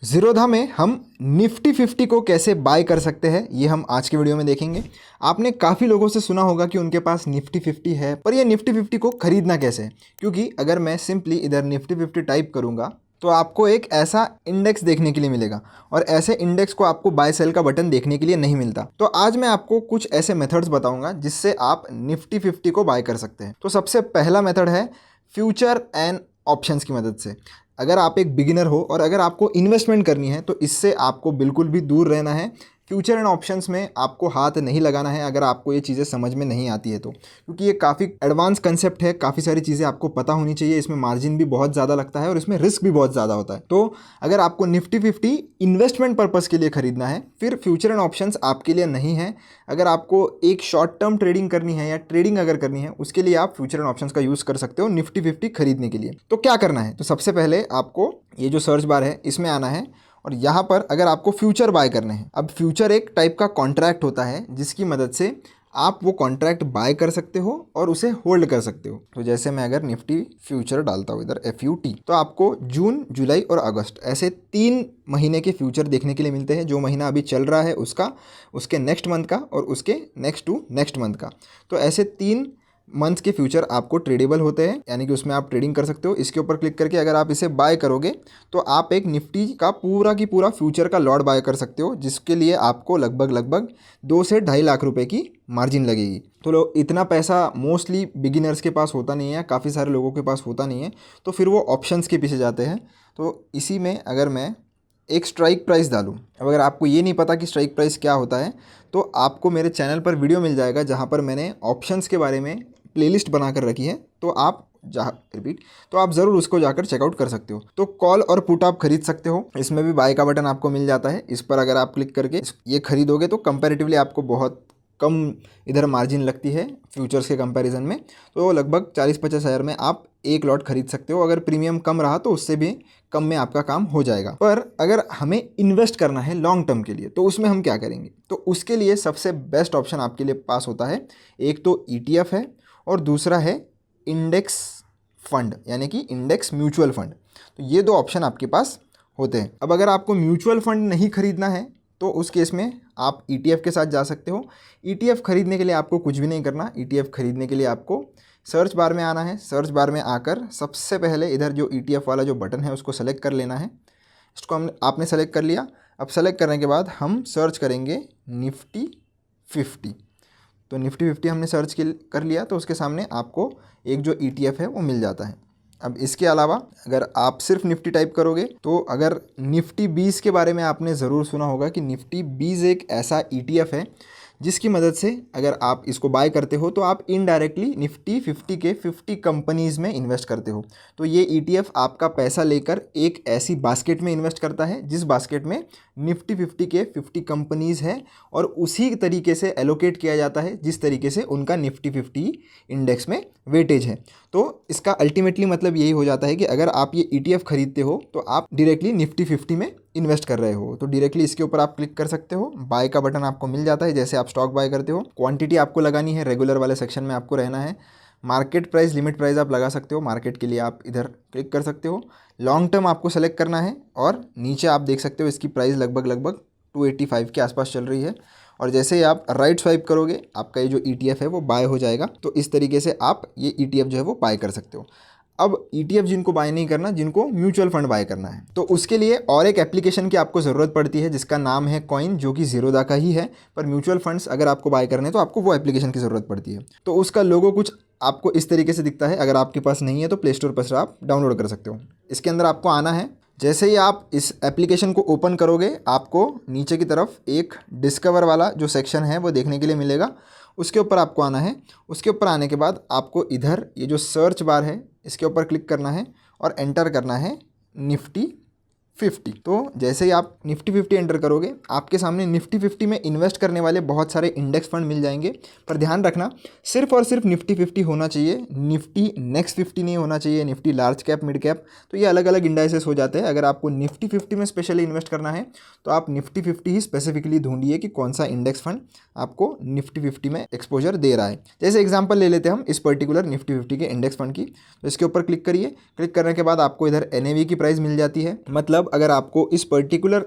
ज़ीरोधा में हम निफ्टी 50 को कैसे बाय कर सकते हैं ये हम आज के वीडियो में देखेंगे। आपने काफ़ी लोगों से सुना होगा कि उनके पास निफ्टी 50 है, पर ये निफ्टी 50 को खरीदना कैसे है। क्योंकि अगर मैं सिंपली इधर निफ्टी 50 टाइप करूँगा तो आपको एक ऐसा इंडेक्स देखने के लिए मिलेगा और ऐसे इंडेक्स को आपको बाय सेल का बटन देखने के लिए नहीं मिलता। तो आज मैं आपको कुछ ऐसे मेथड्स बताऊंगा जिससे आप निफ्टी 50 को बाय कर सकते हैं। तो सबसे पहला मेथड है फ्यूचर एंड ऑप्शंस की मदद से। अगर आप एक बिगिनर हो और अगर आपको इन्वेस्टमेंट करनी है तो इससे आपको बिल्कुल भी दूर रहना है। फ्यूचर एंड ऑप्शंस में आपको हाथ नहीं लगाना है अगर आपको ये चीज़ें समझ में नहीं आती है तो, क्योंकि ये काफ़ी एडवांस कंसेप्ट है, काफ़ी सारी चीज़ें आपको पता होनी चाहिए। इसमें मार्जिन भी बहुत ज़्यादा लगता है और इसमें रिस्क भी बहुत ज़्यादा होता है। तो अगर आपको निफ्टी 50 इन्वेस्टमेंट पर्पज़ के लिए खरीदना है फिर फ्यूचर एंड ऑप्शंस आपके लिए नहीं है। अगर आपको एक शॉर्ट टर्म ट्रेडिंग करनी है या ट्रेडिंग अगर करनी है उसके लिए आप फ्यूचर एंड ऑप्शंस का यूज़ कर सकते हो निफ्टी 50 खरीदने के लिए। तो क्या करना है, तो सबसे पहले आपको ये जो सर्च बार है इसमें आना है और यहाँ पर अगर आपको फ्यूचर बाय करने हैं। अब फ्यूचर एक टाइप का कॉन्ट्रैक्ट होता है जिसकी मदद से आप वो कॉन्ट्रैक्ट बाय कर सकते हो और उसे होल्ड कर सकते हो। तो जैसे मैं अगर निफ्टी फ्यूचर डालता हूँ इधर FUT, तो आपको जून, जुलाई और अगस्त ऐसे 3 महीने के फ्यूचर देखने के लिए मिलते हैं। जो महीना अभी चल रहा है उसका, उसके नेक्स्ट मंथ का और उसके नेक्स्ट टू नेक्स्ट मंथ का। तो ऐसे 3 मंथ के फ्यूचर आपको ट्रेडेबल होते हैं, यानी कि उसमें आप ट्रेडिंग कर सकते हो। इसके ऊपर क्लिक करके अगर आप इसे बाय करोगे तो आप एक निफ्टी का पूरा की पूरा फ्यूचर का लॉट बाय कर सकते हो, जिसके लिए आपको लगभग 2 से 2.5 लाख रुपए की मार्जिन लगेगी। तो लोग इतना पैसा मोस्टली बिगिनर्स के पास होता नहीं है, काफ़ी सारे लोगों के पास होता नहीं है, तो फिर वो ऑप्शंस के पीछे जाते हैं। तो इसी में अगर मैं एक स्ट्राइक प्राइस डालूं, अब अगर आपको ये नहीं पता कि स्ट्राइक प्राइस क्या होता है तो आपको मेरे चैनल पर वीडियो मिल जाएगा जहां पर मैंने ऑप्शंस के बारे में प्लेलिस्ट बनाकर रखी है। तो आप तो आप ज़रूर उसको जाकर चेकआउट कर सकते हो। तो कॉल और पुट आप खरीद सकते हो, इसमें भी बाय का बटन आपको मिल जाता है। इस पर अगर आप क्लिक करके ये खरीदोगे तो कंपैरेटिवली आपको बहुत कम इधर मार्जिन लगती है फ्यूचर्स के कंपैरिजन में। तो लगभग 40-50 हज़ार में आप एक लॉट खरीद सकते हो। अगर प्रीमियम कम रहा तो उससे भी कम में आपका काम हो जाएगा। पर अगर हमें इन्वेस्ट करना है लॉन्ग टर्म के लिए तो उसमें हम क्या करेंगे, तो उसके लिए सबसे बेस्ट ऑप्शन आपके लिए पास होता है। एक तो ETF है और दूसरा है इंडेक्स फंड, यानी कि इंडेक्स म्यूचुअल फंड। तो ये 2 ऑप्शन आपके पास होते हैं। अब अगर आपको म्यूचुअल फंड नहीं खरीदना है तो उस केस में आप ETF के साथ जा सकते हो। ETF खरीदने के लिए आपको कुछ भी नहीं करना। ETF खरीदने के लिए आपको सर्च बार में आना है। सर्च बार में आकर सबसे पहले इधर जो ETF वाला जो बटन है उसको सेलेक्ट कर लेना है। इसको आपने सेलेक्ट कर लिया। अब सेलेक्ट करने के बाद हम सर्च करेंगे निफ्टी 50। तो निफ्टी 50 हमने सर्च कर लिया तो उसके सामने आपको एक जो ETF है वो मिल जाता है। अब इसके अलावा अगर आप सिर्फ निफ्टी टाइप करोगे तो अगर निफ्टी 20 के बारे में आपने ज़रूर सुना होगा कि निफ्टी 20 एक ऐसा ETF है जिसकी मदद से अगर आप इसको बाय करते हो तो आप इनडायरेक्टली निफ्टी 50 के 50 कंपनीज़ में इन्वेस्ट करते हो। तो ये ETF आपका पैसा लेकर एक ऐसी बास्केट में इन्वेस्ट करता है जिस बास्केट में निफ्टी 50 के 50 कंपनीज़ हैं और उसी तरीके से एलोकेट किया जाता है जिस तरीके से उनका निफ्टी 50 इंडेक्स में वेटेज है। तो इसका अल्टीमेटली मतलब यही हो जाता है कि अगर आप ये ETF खरीदते हो तो आप डायरेक्टली निफ्टी 50 में इन्वेस्ट कर रहे हो। तो डायरेक्टली इसके ऊपर आप क्लिक कर सकते हो। बाय का बटन आपको मिल जाता है जैसे आप स्टॉक बाय करते हो। क्वांटिटी आपको लगानी है, रेगुलर वाले सेक्शन में आपको रहना है। मार्केट प्राइस, लिमिट प्राइस आप लगा सकते हो। मार्केट के लिए आप इधर क्लिक कर सकते हो। लॉन्ग टर्म आपको सेलेक्ट करना है और नीचे आप देख सकते हो इसकी प्राइस लगभग 285 के आसपास चल रही है। और जैसे ही आप राइट स्वाइप करोगे आपका ये जो ETF है वो बाय हो जाएगा। तो इस तरीके से आप ये ETF जो है वो बाय कर सकते हो। अब ETF जिनको बाय नहीं करना, जिनको म्यूचुअल फंड बाय करना है, तो उसके लिए और एक एप्लीकेशन की आपको ज़रूरत पड़ती है जिसका नाम है कॉइन, जो कि ज़ीरोधा का ही है। पर म्यूचुअल फंड्स अगर आपको बाय करने हैं तो आपको वो एप्लीकेशन की ज़रूरत पड़ती है। तो उसका लोगो कुछ आपको इस तरीके से दिखता है। अगर आपके पास नहीं है तो प्ले स्टोर पर से आप डाउनलोड कर सकते हो। इसके अंदर आपको आना है। जैसे ही आप इस एप्लीकेशन को ओपन करोगे आपको नीचे की तरफ एक डिस्कवर वाला जो सेक्शन है वो देखने के लिए मिलेगा। उसके ऊपर आपको आना है। उसके ऊपर आने के बाद आपको इधर ये जो सर्च बार है इसके ऊपर क्लिक करना है और एंटर करना है निफ्टी 50। तो जैसे ही आप निफ्टी 50 एंटर करोगे आपके सामने निफ्टी 50 में इन्वेस्ट करने वाले बहुत सारे इंडेक्स फंड मिल जाएंगे। पर ध्यान रखना सिर्फ और सिर्फ निफ्टी 50 होना चाहिए, निफ्टी नेक्स्ट 50 नहीं होना चाहिए, Nifty large cap, mid cap, तो ये अलग अलग इंडाइसेस हो जाते हैं। अगर आपको निफ्टी 50 में स्पेशली इन्वेस्ट करना है तो आप निफ्टी 50 ही स्पेसिफिकली ढूंढिए कि कौन सा इंडेक्स फंड आपको निफ्टी 50 में एक्सपोजर दे रहा है। जैसे एग्जाम्पल ले लेते हैं हम इस पर्टिकुलर निफ्टी 50 के इंडेक्स फंड की। तो इसके ऊपर क्लिक करिए। क्लिक करने के बाद आपको इधर NAV की प्राइस मिल जाती है, मतलब अब अगर आपको इस पर्टिकुलर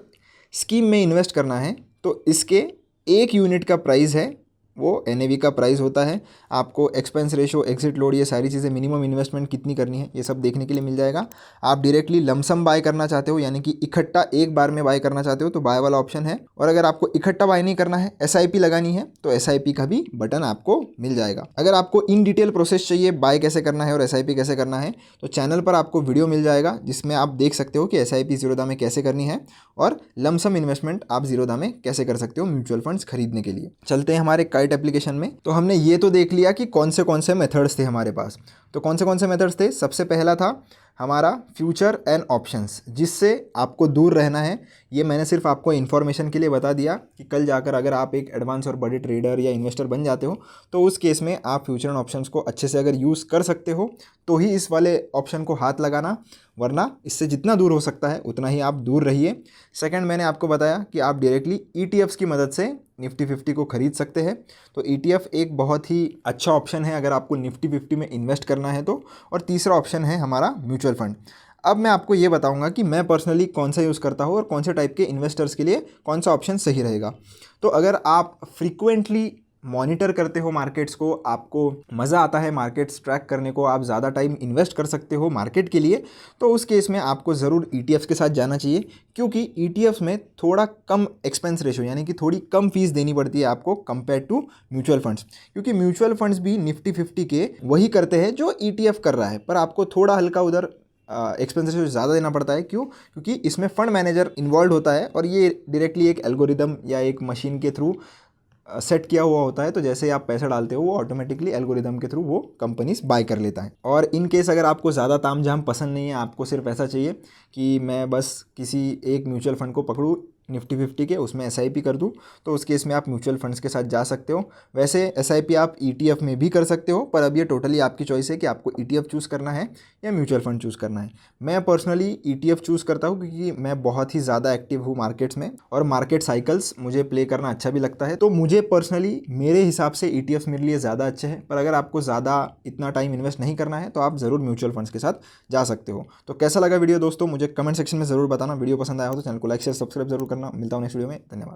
स्कीम में इन्वेस्ट करना है तो इसके 1 यूनिट का प्राइस है वो NAV का प्राइस होता है। आपको एक्सपेंस रेशो, एग्जिट लोड, ये सारी चीज़ें, मिनिमम इन्वेस्टमेंट कितनी करनी है, ये सब देखने के लिए मिल जाएगा। आप डायरेक्टली लमसम बाय करना चाहते हो यानी कि इकट्ठा एक बार में बाय करना चाहते हो तो बाय वाला ऑप्शन है। और अगर आपको इकट्ठा बाय नहीं करना है, SIP लगानी है, तो SIP का भी बटन आपको मिल जाएगा। अगर आपको इन डिटेल प्रोसेस चाहिए बाय कैसे करना है और SIP कैसे करना है, तो चैनल पर आपको वीडियो मिल जाएगा जिसमें आप देख सकते हो कि SIP ज़ीरोधा में कैसे करनी है और लमसम इन्वेस्टमेंट आप ज़ीरोधा में कैसे कर सकते हो म्यूचुअल फंड्स खरीदने के लिए। चलते हैं हमारे काइट एप्लीकेशन में। तो हमने ये तो देख लिया कि कौन से मेथड्स थे हमारे पास। तो कौन से मेथड्स थे, सबसे पहला था हमारा फ्यूचर एंड ऑप्शंस, जिससे आपको दूर रहना है। ये मैंने सिर्फ आपको इन्फॉर्मेशन के लिए बता दिया कि कल जाकर अगर आप एक एडवांस और बड़े ट्रेडर या इन्वेस्टर बन जाते हो तो उस केस में आप फ्यूचर एंड ऑप्शंस को अच्छे से अगर यूज़ कर सकते हो तो ही इस वाले ऑप्शन को हाथ लगाना, वरना इससे जितना दूर हो सकता है उतना ही आप दूर रहिए। सेकंड, मैंने आपको बताया कि आप डायरेक्टली ETFs की मदद से निफ्टी 50 को खरीद सकते हैं। तो ETF एक बहुत ही अच्छा ऑप्शन है अगर आपको निफ्टी 50 में इन्वेस्ट करना है तो। और तीसरा ऑप्शन है हमारा म्यूचुअल फंड। अब मैं आपको ये बताऊंगा कि मैं पर्सनली कौन सा यूज़ करता हूँ और कौन से टाइप के इन्वेस्टर्स के लिए कौन सा ऑप्शन सही रहेगा। तो अगर आप फ्रीक्वेंटली मॉनिटर करते हो मार्केट्स को, आपको मज़ा आता है मार्केट्स ट्रैक करने को, आप ज़्यादा टाइम इन्वेस्ट कर सकते हो मार्केट के लिए, तो उस केस में आपको ज़रूर ETFs के साथ जाना चाहिए। क्योंकि ETFs में थोड़ा कम एक्सपेंस रेशो यानी कि थोड़ी कम फीस देनी पड़ती है आपको कंपेयर टू म्यूचुअल फंड्स। क्योंकि म्यूचुअल फंड्स भी निफ्टी 50 के वही करते हैं जो ETF कर रहा है, पर आपको थोड़ा हल्का उधर एक्सपेंस रेशो ज़्यादा देना पड़ता है। क्यों? क्योंकि इसमें फंड मैनेजर इन्वॉल्व होता है और ये डायरेक्टली एक एल्गोरिदम या एक मशीन के थ्रू सेट किया हुआ होता है। तो जैसे ही आप पैसा डालते हो वो ऑटोमेटिकली एल्गोरिदम के थ्रू वो कंपनीज बाय कर लेता है। और इन केस अगर आपको ज़्यादा तामझाम पसंद नहीं है, आपको सिर्फ ऐसा चाहिए कि मैं बस किसी एक म्यूचुअल फंड को पकड़ूँ निफ्टी 50 के, उसमें SIP कर दूं, तो उस केस में आप म्यूचुअल फंड्स के साथ जा सकते हो। वैसे SIP आप ETF में भी कर सकते हो, पर अब ये टोटली आपकी चॉइस है कि आपको ETF चूज़ करना है या म्यूचुअल फंड चूज़ करना है। मैं पर्सनली ETF चूज़ करता हूँ क्योंकि मैं बहुत ही ज़्यादा एक्टिव हूँ मार्केट्स में और मार्केट साइकिल्स मुझे प्ले करना अच्छा भी लगता है। तो मुझे पर्सनली मेरे हिसाब से ETFs मेरे लिए ज़्यादा अच्छे हैं। पर अगर आपको ज़्यादा इतना टाइम इन्वेस्ट नहीं करना है तो आप ज़रूर म्यूचुअल फंड्स के साथ जा सकते हो। तो कैसा लगा वीडियो दोस्तों, मुझे कमेंट सेक्शन में ज़रूर बताना। वीडियो पसंद आया हो तो चैनल को लाइक शेयर सब्सक्राइब जरूर करना। मिलता हूँ नेक्स्ट वीडियो में, धन्यवाद।